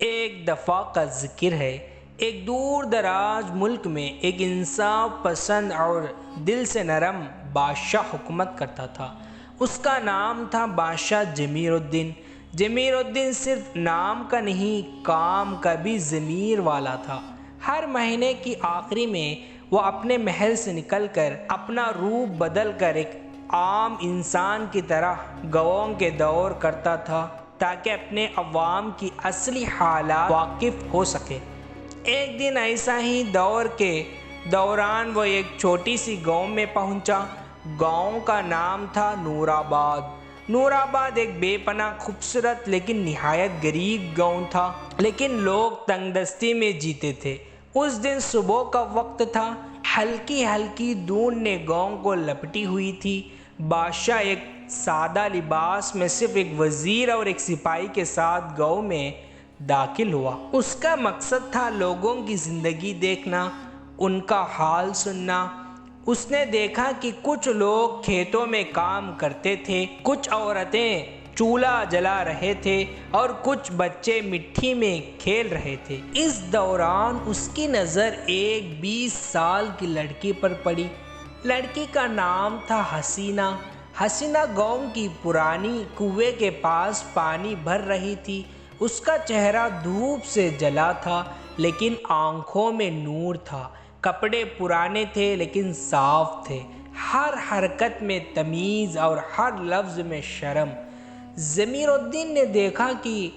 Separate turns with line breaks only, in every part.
ایک دفعہ کا ذکر ہے، ایک دور دراز ملک میں ایک انصاف پسند اور دل سے نرم بادشاہ حکومت کرتا تھا۔ اس کا نام تھا بادشاہ جمیل الدین۔ جمیل الدین صرف نام کا نہیں، کام کا بھی ضمیر والا تھا۔ ہر مہینے کی آخری میں وہ اپنے محل سے نکل کر اپنا روپ بدل کر ایک عام انسان کی طرح گاؤں کے دور کرتا تھا تاکہ اپنے عوام کی اصلی حالات واقف ہو سکے۔ ایک دن ایسا ہی دور کے دوران وہ ایک چھوٹی سی گاؤں میں پہنچا۔ گاؤں کا نام تھا نور آباد۔ نور آباد ایک بے پناہ خوبصورت لیکن نہایت غریب گاؤں تھا، لیکن لوگ تنگ دستی میں جیتے تھے۔ اس دن صبح کا وقت تھا، ہلکی ہلکی دھوند نے گاؤں کو لپٹی ہوئی تھی۔ بادشاہ ایک سادہ لباس میں صرف ایک وزیر اور ایک سپاہی کے ساتھ گاؤں میں داخل ہوا۔ اس کا مقصد تھا لوگوں کی زندگی دیکھنا، ان کا حال سننا۔ اس نے دیکھا کہ کچھ لوگ کھیتوں میں کام کرتے تھے، کچھ عورتیں چولہا جلا رہے تھے اور کچھ بچے مٹی میں کھیل رہے تھے۔ اس دوران اس کی نظر ایک 20 سال کی لڑکی پر پڑی۔ لڑکی کا نام تھا حسینہ۔ حسینہ گاؤں کی پرانی کنویں کے پاس پانی بھر رہی تھی۔ اس کا چہرہ دھوپ سے جلا تھا لیکن آنکھوں میں نور تھا۔ کپڑے پرانے تھے لیکن صاف تھے، ہر حرکت میں تمیز اور ہر لفظ میں شرم۔ جمیل الدین نے دیکھا کہ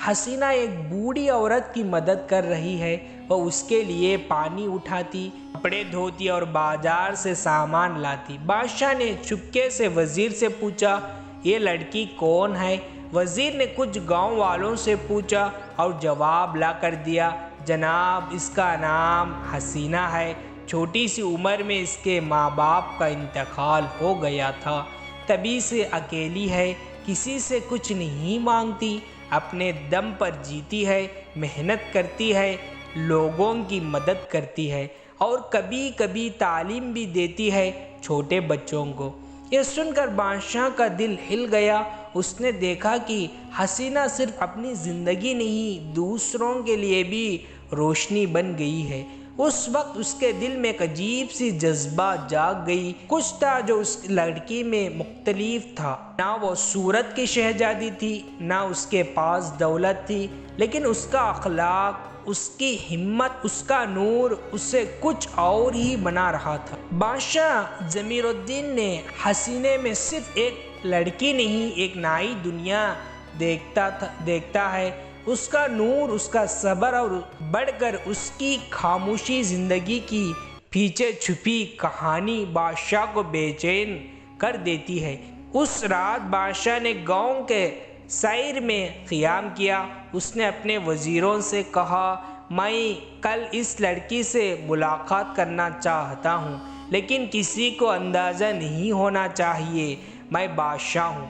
حسینہ ایک بوڑھی عورت کی مدد کر رہی ہے۔ وہ اس کے لیے پانی اٹھاتی، کپڑے دھوتی اور بازار سے سامان لاتی۔ بادشاہ نے چپکے سے وزیر سے پوچھا، یہ لڑکی کون ہے؟ وزیر نے کچھ گاؤں والوں سے پوچھا اور جواب لا کر دیا، جناب اس کا نام حسینہ ہے۔ چھوٹی سی عمر میں اس کے ماں باپ کا انتقال ہو گیا تھا، تبھی سے اکیلی ہے، کسی سے کچھ نہیں مانگتی، اپنے دم پر جیتی ہے، محنت کرتی ہے، لوگوں کی مدد کرتی ہے اور کبھی کبھی تعلیم بھی دیتی ہے چھوٹے بچوں کو۔ یہ سن کر بادشاہ کا دل ہل گیا۔ اس نے دیکھا کہ حسینہ صرف اپنی زندگی نہیں، دوسروں کے لیے بھی روشنی بن گئی ہے۔ اس وقت اس کے دل میں ایک عجیب سی جذبہ جاگ گئی۔ کچھ تھا جو اس لڑکی میں مختلف تھا، نہ وہ صورت کی شہزادی تھی، نہ اس کے پاس دولت تھی، لیکن اس کا اخلاق، اس کی ہمت، اس کا نور اسے کچھ اور ہی بنا رہا تھا۔ بادشاہ جمیل الدین نے حسینہ میں صرف ایک لڑکی نہیں، ایک نئی دنیا دیکھتا ہے۔ اس کا نور، اس کا صبر اور بڑھ کر اس کی خاموشی زندگی کی پیچھے چھپی کہانی بادشاہ کو بے چین کر دیتی ہے۔ اس رات بادشاہ نے گاؤں کے سیر میں قیام کیا۔ اس نے اپنے وزیروں سے کہا، میں کل اس لڑکی سے ملاقات کرنا چاہتا ہوں، لیکن کسی کو اندازہ نہیں ہونا چاہیے میں بادشاہ ہوں۔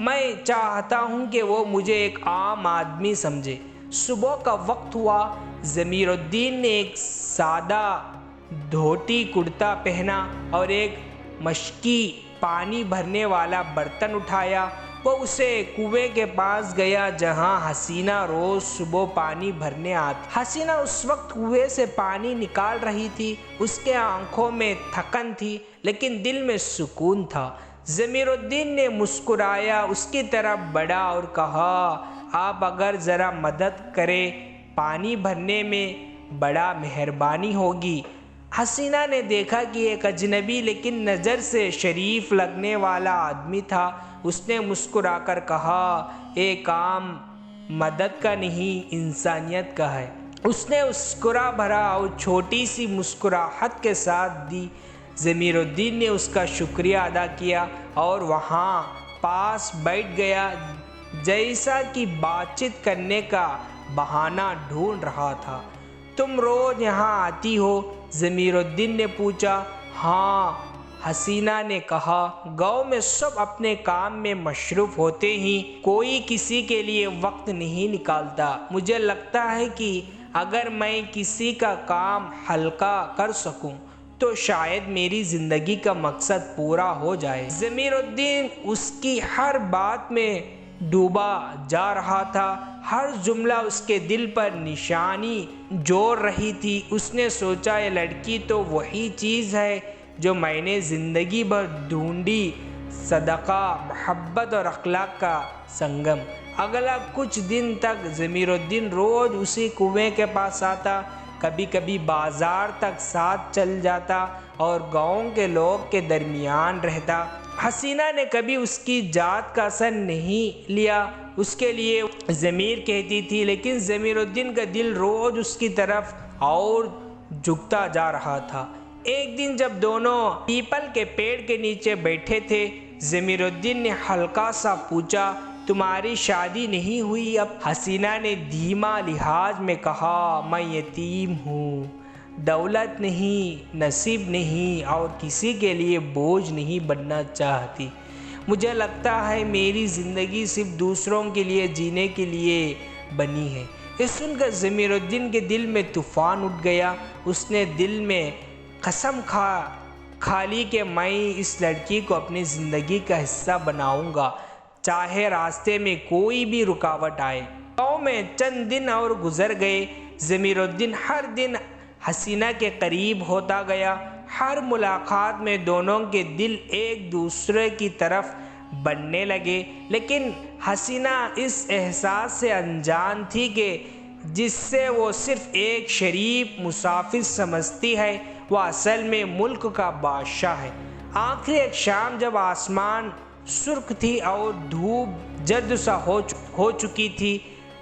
میں چاہتا ہوں کہ وہ مجھے ایک عام آدمی سمجھے۔ صبح کا وقت ہوا۔ جمیل الدین نے ایک سادہ دھوتی کرتا پہنا اور ایک مشکی پانی بھرنے والا برتن اٹھایا۔ وہ اسے کنویں کے پاس گیا جہاں حسینہ روز صبح پانی بھرنے آتی۔ حسینہ اس وقت کنویں سے پانی نکال رہی تھی۔ اس کے آنکھوں میں تھکن تھی لیکن دل میں سکون تھا۔ جمیل الدین نے مسکرایا، اس کی طرف بڑھا اور کہا، آپ اگر ذرا مدد کریں، پانی بھرنے میں بڑا مہربانی ہوگی۔ حسینہ نے دیکھا کہ ایک اجنبی لیکن نظر سے شریف لگنے والا آدمی تھا۔ اس نے مسکرا کر کہا، یہ کام مدد کا نہیں، انسانیت کا ہے۔ اس نے مسکرا بھرا اور چھوٹی سی مسکراہٹ کے ساتھ دی۔ جمیل الدین نے اس کا شکریہ ادا کیا اور وہاں پاس بیٹھ گیا جیسا کہ بات چیت کرنے کا بہانہ ڈھونڈ رہا تھا۔ تم روز یہاں آتی ہو؟ جمیل الدین نے پوچھا۔ ہاں، حسینہ نے کہا، گاؤں میں سب اپنے کام میں مصروف ہوتے ہی کوئی کسی کے لیے وقت نہیں نکالتا۔ مجھے لگتا ہے کہ اگر میں کسی کا کام ہلکا کر سکوں تو شاید میری زندگی کا مقصد پورا ہو جائے۔ جمیل الدین اس کی ہر بات میں ڈوبا جا رہا تھا، ہر جملہ اس کے دل پر نشانی جوڑ رہی تھی۔ اس نے سوچا یہ لڑکی تو وہی چیز ہے جو میں نے زندگی بھر ڈھونڈی، صدقہ، محبت اور اخلاق کا سنگم۔ اگلا کچھ دن تک ضمیر الدین روز اسی کنویں کے پاس آتا، کبھی کبھی بازار تک ساتھ چل جاتا اور گاؤں کے لوگ کے درمیان رہتا۔ حسینہ نے کبھی اس کی ذات کا اثر نہیں لیا، اس کے لیے ضمیر کہتی تھی، لیکن ضمیر الدین کا دل روز اس کی طرف اور جھکتا جا رہا تھا۔ ایک دن جب دونوں پیپل کے پیڑ کے نیچے بیٹھے تھے، ضمیر الدین نے ہلکا سا پوچھا، تمہاری شادی نہیں ہوئی اب؟ حسینہ نے دھیما لہجے میں کہا، میں یتیم ہوں، دولت نہیں، نصیب نہیں اور کسی کے لیے بوجھ نہیں بننا چاہتی۔ مجھے لگتا ہے میری زندگی صرف دوسروں کے لیے جینے کے لیے بنی ہے۔ یہ سن کر ضمیر الدین کے دل میں طوفان اٹھ گیا۔ اس نے دل میں قسم کھا لی کہ میں اس لڑکی کو اپنی زندگی کا حصہ بناؤں گا، چاہے راستے میں کوئی بھی رکاوٹ آئے۔ گاؤں میں چند دن اور گزر گئے۔ ضمیر الدین ہر دن حسینہ کے قریب ہوتا گیا۔ ہر ملاقات میں دونوں کے دل ایک دوسرے کی طرف بڑھنے لگے، لیکن حسینہ اس احساس سے انجان تھی کہ جس سے وہ صرف ایک شریف مسافر سمجھتی ہے، وہ اصل میں ملک کا بادشاہ ہے۔ آخری ایک شام جب آسمان سرخ تھی اور دھوپ زرد سا ہو چکی تھی،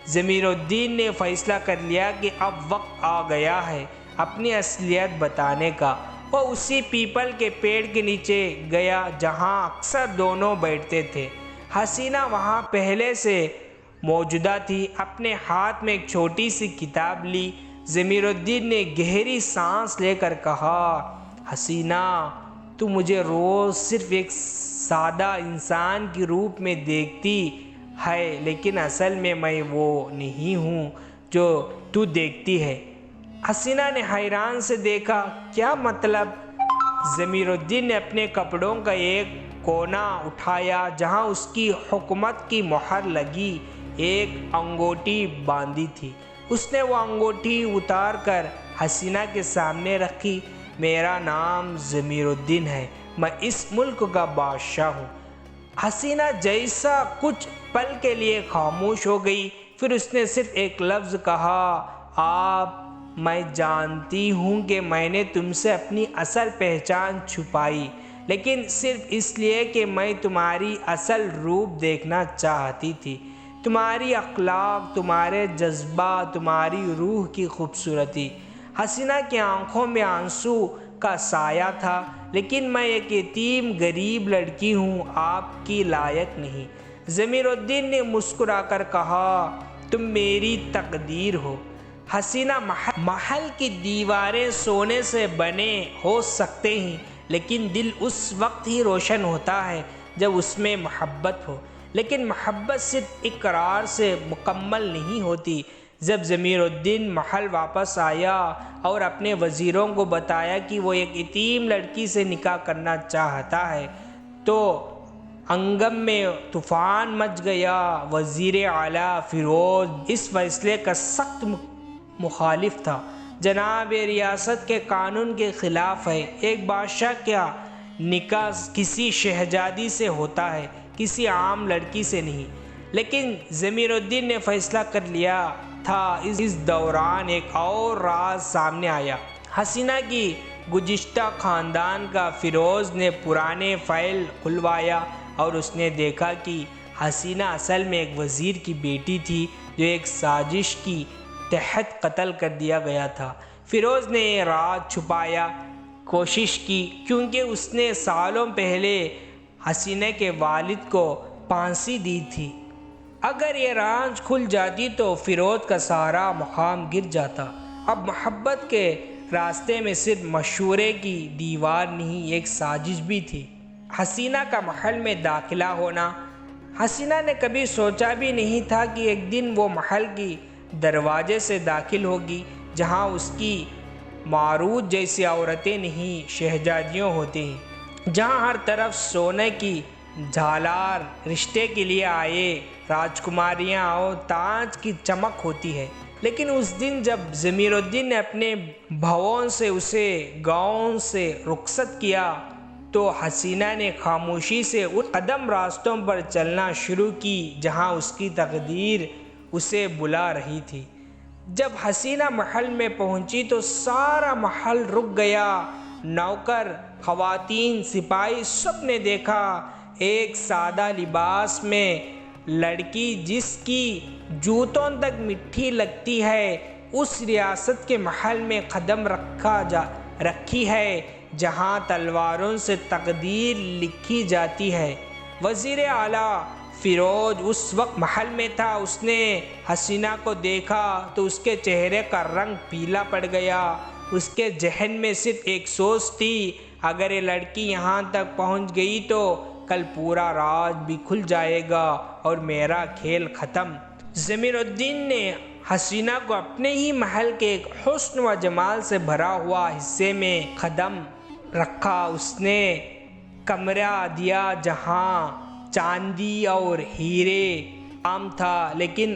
ضمیر الدین نے فیصلہ کر لیا کہ اب وقت آ گیا ہے اپنی اصلیت بتانے کا۔ وہ اسی پیپل کے پیڑ کے نیچے گیا جہاں اکثر دونوں بیٹھتے تھے۔ حسینہ وہاں پہلے سے موجودہ تھی، اپنے ہاتھ میں ایک چھوٹی سی کتاب لی۔ ضمیر الدین نے گہری سانس لے کر کہا، حسینہ، تو مجھے روز صرف ایک سادہ انسان کے روپ میں دیکھتی ہے، لیکن اصل میں وہ نہیں ہوں جو تو دیکھتی ہے۔ حسینہ نے حیران سے دیکھا، کیا مطلب؟ ضمیر الدین نے اپنے کپڑوں کا ایک کونا اٹھایا جہاں اس کی حکومت کی مہر لگی ایک انگوٹھی باندھی تھی۔ اس نے وہ انگوٹھی اتار کر حسینہ کے سامنے رکھی۔ میرا نام ضمیر الدین ہے، میں اس ملک کا بادشاہ ہوں۔ حسینہ جیسا کچھ پل کے لیے خاموش ہو گئی، پھر اس نے صرف ایک لفظ کہا، آپ۔ میں جانتی ہوں کہ میں نے تم سے اپنی اصل پہچان چھپائی، لیکن صرف اس لیے کہ میں تمہاری اصل روپ دیکھنا چاہتی تھی، تمہاری اخلاق، تمہارے جذبات، تمہاری روح کی خوبصورتی۔ حسینہ کی آنکھوں میں آنسو کا سایہ تھا، لیکن میں ایک یتیم غریب لڑکی ہوں، آپ کی لائق نہیں۔ ضمیر الدین نے مسکرا کر کہا، تم میری تقدیر ہو۔ حسینہ، محل کی دیواریں سونے سے بنے ہو سکتے ہیں، لیکن دل اس وقت ہی روشن ہوتا ہے جب اس میں محبت ہو۔ لیکن محبت صرف اقرار سے مکمل نہیں ہوتی۔ جب ضمیر الدین محل واپس آیا اور اپنے وزیروں کو بتایا کہ وہ ایک یتیم لڑکی سے نکاح کرنا چاہتا ہے، تو انگم میں طوفان مچ گیا۔ وزیر اعلیٰ فیروز اس فیصلے کا سخت مخالف تھا۔ جناب، یہ ریاست کے قانون کے خلاف ہے۔ ایک بادشاہ کا نکاح کسی شہزادی سے ہوتا ہے، کسی عام لڑکی سے نہیں۔ لیکن ضمیر الدین نے فیصلہ کر لیا تھا۔ اس دوران ایک اور راز سامنے آیا۔ حسینہ کی گزشتہ خاندان کا فیروز نے پرانے فائل کھلوایا اور اس نے دیکھا کہ حسینہ اصل میں ایک وزیر کی بیٹی تھی جو ایک سازش کی تحت قتل کر دیا گیا تھا۔ فیروز نے یہ راز چھپایا کوشش کی کیونکہ اس نے سالوں پہلے حسینہ کے والد کو پھانسی دی تھی۔ اگر یہ راز کھل جاتی تو فیروز کا سارا مقام گر جاتا۔ اب محبت کے راستے میں صرف مشورے کی دیوار نہیں، ایک سازش بھی تھی، حسینہ کا محل میں داخلہ ہونا۔ حسینہ نے کبھی سوچا بھی نہیں تھا کہ ایک دن وہ محل کی دروازے سے داخل ہوگی جہاں اس کی معروض جیسی عورتیں نہیں، شہزادیوں ہوتی ہیں، جہاں ہر طرف سونے کی جھالار رشتے کے لیے آئے راجکماریاں اور تاج کی چمک ہوتی ہے، لیکن اس دن جب ضمیر الدین نے اپنے بھاؤں سے اسے گاؤں سے رخصت کیا تو حسینہ نے خاموشی سے ان قدم راستوں پر چلنا شروع کی جہاں اس کی تقدیر اسے بلا رہی تھی۔ جب حسینہ محل میں پہنچی تو سارا محل رک گیا۔ نوکر، خواتین، سپاہی سب نے دیکھا ایک سادہ لباس میں لڑکی جس کی جوتوں تک مٹی لگتی ہے اس ریاست کے محل میں قدم رکھی ہے جہاں تلواروں سے تقدیر لکھی جاتی ہے۔ وزیر اعلیٰ فیروز اس وقت محل میں تھا۔ اس نے حسینہ کو دیکھا تو اس کے چہرے کا رنگ پیلا پڑ گیا۔ اس کے ذہن میں صرف ایک سوچ تھی، اگر یہ لڑکی یہاں تک پہنچ گئی تو کل پورا راز بھی کھل جائے گا اور میرا کھیل ختم۔ ضمیر الدین نے حسینہ کو اپنے ہی محل کے ایک حسن و جمال سے بھرا ہوا حصے میں قدم رکھا۔ اس نے کمرہ دیا جہاں چاندی اور ہیرے عام تھا، لیکن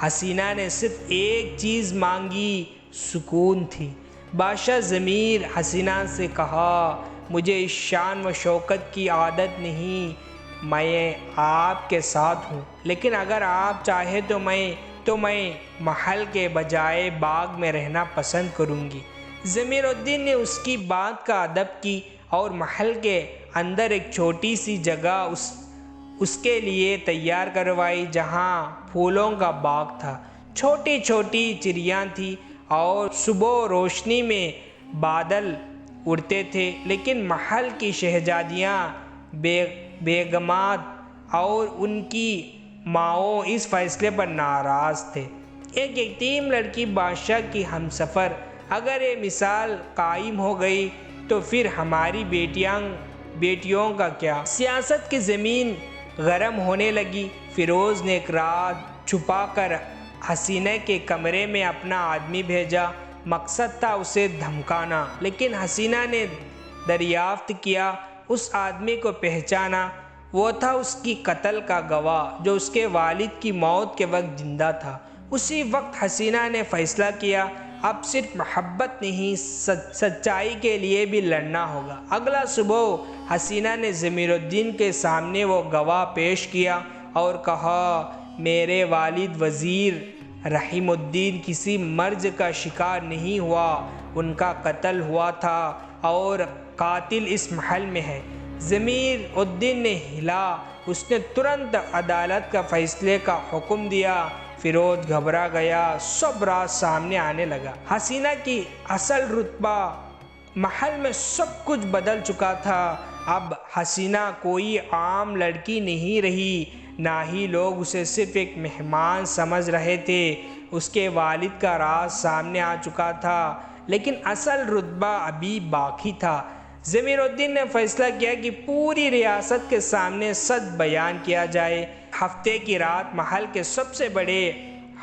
حسینہ نے صرف ایک چیز مانگی، سکون تھی۔ بادشاہ ضمیر حسینہ سے کہا، مجھے اس شان و شوکت کی عادت نہیں، میں آپ کے ساتھ ہوں، لیکن اگر آپ چاہیں تو میں محل کے بجائے باغ میں رہنا پسند کروں گی۔ ضمیر الدین نے اس کی بات کا ادب کی اور محل کے اندر ایک چھوٹی سی جگہ اس کے لیے تیار کروائی جہاں پھولوں کا باغ تھا، چھوٹی چھوٹی چڑیاں تھیں اور صبح روشنی میں بادل اڑتے تھے، لیکن محل کی شہزادیاں، بیگمات اور ان کی ماؤں اس فیصلے پر ناراض تھے۔ ایک یتیم لڑکی بادشاہ کی ہمسفر، اگر یہ مثال قائم ہو گئی تو پھر ہماری بیٹیوں کا کیا؟ سیاست کی زمین گرم ہونے لگی۔ فیروز نے ایک رات چھپا کر حسینہ کے کمرے میں اپنا آدمی بھیجا، مقصد تھا اسے دھمکانا، لیکن حسینہ نے دریافت کیا، اس آدمی کو پہچانا، وہ تھا اس کی قتل کا گواہ جو اس کے والد کی موت کے وقت زندہ تھا۔ اسی وقت حسینہ نے فیصلہ کیا، اب صرف محبت نہیں، سچائی کے لیے بھی لڑنا ہوگا۔ اگلا صبح حسینہ نے ضمیر الدین کے سامنے وہ گواہ پیش کیا اور کہا، میرے والد وزیر رحیم الدین کسی مرض کا شکار نہیں ہوا، ان کا قتل ہوا تھا اور قاتل اس محل میں ہے۔ ضمیر الدین نے ہلا، اس نے ترنت عدالت کا فیصلے کا حکم دیا۔ فیروز گھبرا گیا، سب راز سامنے آنے لگا۔ حسینہ کی اصل رتبہ، محل میں سب کچھ بدل چکا تھا۔ اب حسینہ کوئی عام لڑکی نہیں رہی، نہ ہی لوگ اسے صرف ایک مہمان سمجھ رہے تھے۔ اس کے والد کا راز سامنے آ چکا تھا، لیکن اصل رتبہ ابھی باقی تھا۔ ضمیر الدین نے فیصلہ کیا کہ پوری ریاست کے سامنے سچ بیان کیا جائے۔ ہفتے کی رات محل کے سب سے بڑے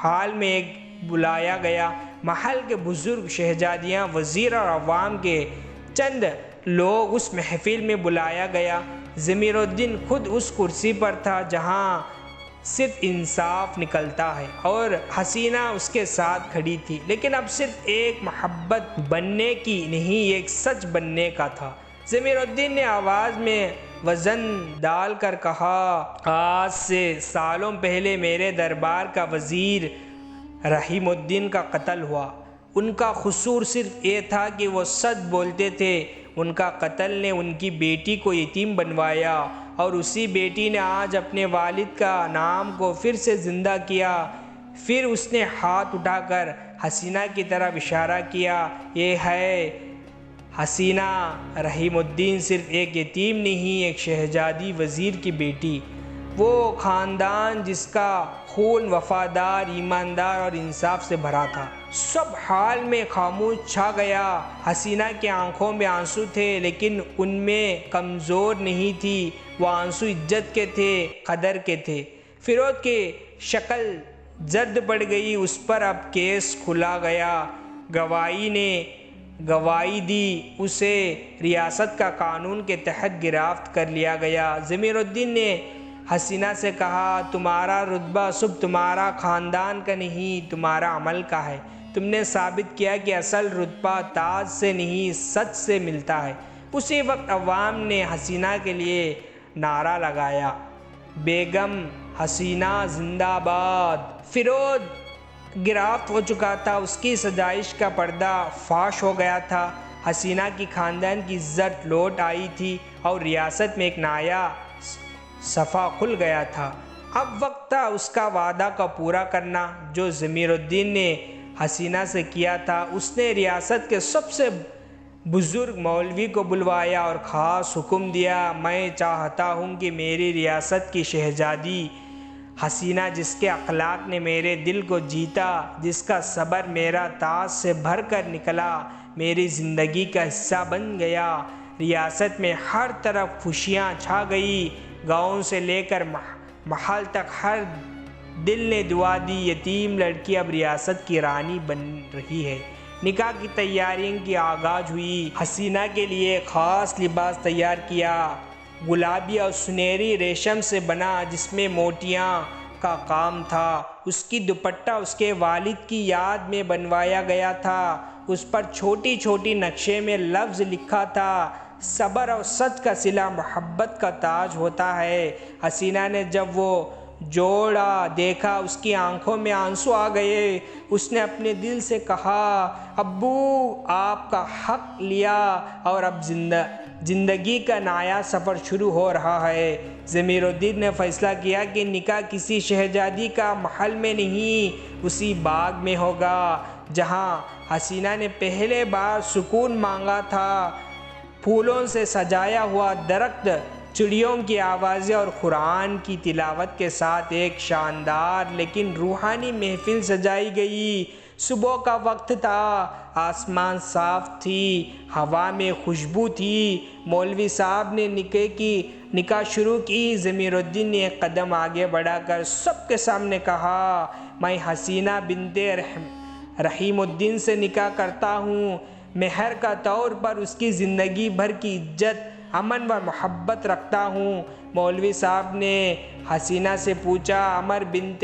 ہال میں ایک بلایا گیا۔ محل کے بزرگ، شہزادیاں، وزیر اور عوام کے چند لوگ اس محفل میں بلایا گیا۔ ضمیر الدین خود اس کرسی پر تھا جہاں صرف انصاف نکلتا ہے، اور حسینہ اس کے ساتھ کھڑی تھی، لیکن اب صرف ایک محبت بننے کی نہیں، ایک سچ بننے کا تھا۔ ضمیر الدین نے آواز میں وزن ڈال کر کہا، آج سے سالوں پہلے میرے دربار کا وزیر رحیم الدین کا قتل ہوا۔ ان کا قصور صرف یہ تھا کہ وہ سچ بولتے تھے۔ ان کا قتل نے ان کی بیٹی کو یتیم بنوایا، اور اسی بیٹی نے آج اپنے والد کا نام کو پھر سے زندہ کیا۔ پھر اس نے ہاتھ اٹھا کر حسینہ کی طرف اشارہ کیا، یہ ہے حسینہ۔ رحیم الدین صرف ایک یتیم نہیں، ایک شہزادی وزیر کی بیٹی، وہ خاندان جس کا خون وفادار، ایماندار اور انصاف سے بھرا تھا۔ سب حال میں خاموش چھا گیا۔ حسینہ کی آنکھوں میں آنسو تھے، لیکن ان میں کمزور نہیں تھی، وہ آنسو عزت کے تھے، قدر کے تھے۔ فیروز کی شکل زرد پڑ گئی، اس پر اب کیس کھولا گیا۔ گواہی نے گواہی دی، اسے ریاست کا قانون کے تحت گرفتار کر لیا گیا۔ ضمیر الدین نے حسینہ سے کہا تمہارا رتبہ صرف تمہارا خاندان کا نہیں تمہارا عمل کا ہے۔ تم نے ثابت کیا کہ اصل رتبہ تاج سے نہیں سچ سے ملتا ہے۔ اسی وقت عوام نے حسینہ کے لیے نعرہ لگایا، بیگم حسینہ زندہ باد۔ فیروز گرفتار ہو چکا تھا، اس کی سزائش کا پردہ فاش ہو گیا تھا۔ حسینہ کی خاندان کی عزت لوٹ آئی تھی اور ریاست میں ایک نیا صفحہ کھل گیا تھا۔ اب وقت تھا اس کا وعدہ کا پورا کرنا جو ضمیر الدین نے حسینہ سے کیا تھا۔ اس نے ریاست کے سب سے بزرگ مولوی کو بلوایا اور خاص حکم دیا، میں چاہتا ہوں کہ میری ریاست کی شہزادی حسینہ جس کے اخلاق نے میرے دل کو جیتا، جس کا صبر میرا تاج سے بھر کر نکلا، میری زندگی کا حصہ بن گیا۔ ریاست میں ہر طرف خوشیاں چھا گئی، گاؤں سے لے کر محل تک ہر دل نے دعا دی، یتیم لڑکی اب ریاست کی رانی بن رہی ہے۔ نکاح کی تیاریوں کی آغاز ہوئی۔ حسینہ کے لیے خاص لباس تیار کیا، گلابی اور سنہری ریشم سے بنا جس میں موتیاں کا کام تھا۔ اس کی دوپٹہ اس کے والد کی یاد میں بنوایا گیا تھا، اس پر چھوٹی چھوٹی نقشے میں لفظ لکھا تھا، صبر اور سچ کا صلہ محبت کا تاج ہوتا ہے۔ حسینہ نے جب وہ جوڑا دیکھا اس کی آنکھوں میں آنسو آ گئے۔ اس نے اپنے دل سے کہا، ابو آپ کا حق لیا اور اب زندگی کا نیا سفر شروع ہو رہا ہے۔ ضمیر الدین نے فیصلہ کیا کہ نکاح کسی شہزادی کا محل میں نہیں، اسی باغ میں ہوگا جہاں حسینہ نے پہلے بار سکون مانگا تھا۔ پھولوں سے سجایا ہوا درخت، چڑیوں کی آوازیں اور قرآن کی تلاوت کے ساتھ ایک شاندار لیکن روحانی محفل سجائی گئی۔ صبح کا وقت تھا، آسمان صاف تھی، ہوا میں خوشبو تھی۔ مولوی صاحب نے نکاح شروع کی۔ ضمیر الدین نے ایک قدم آگے بڑھا کر سب کے سامنے کہا، میں حسینہ بنت رحیم الدین سے نکاح کرتا ہوں۔ مہر کا طور پر اس کی زندگی بھر کی عزت، امن و محبت رکھتا ہوں۔ مولوی صاحب نے حسینہ سے پوچھا، عمر بنت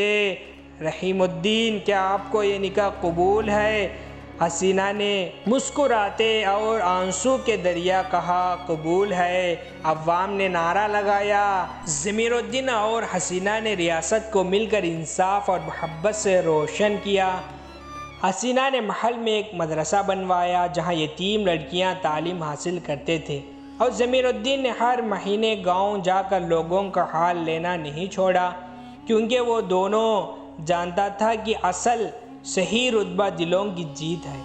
رحیم الدین، کیا آپ کو یہ نکاح قبول ہے؟ حسینہ نے مسکراتے اور آنسو کے دریا کہا، قبول ہے۔ عوام نے نعرہ لگایا۔ ضمیر الدین اور حسینہ نے ریاست کو مل کر انصاف اور محبت سے روشن کیا۔ حسینہ نے محل میں ایک مدرسہ بنوایا جہاں یتیم لڑکیاں تعلیم حاصل کرتے تھے، اور ضمیر الدین نے ہر مہینے گاؤں جا کر لوگوں کا حال لینا نہیں چھوڑا، کیونکہ وہ دونوں جانتا تھا کہ اصل صحیح رتبہ دلوں کی جیت ہے۔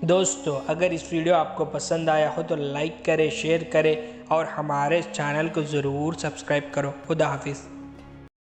دوستو، اگر اس ویڈیو آپ کو پسند آیا ہو تو لائک کریں، شیئر کریں اور ہمارے چینل کو ضرور سبسکرائب کرو۔ خدا حافظ۔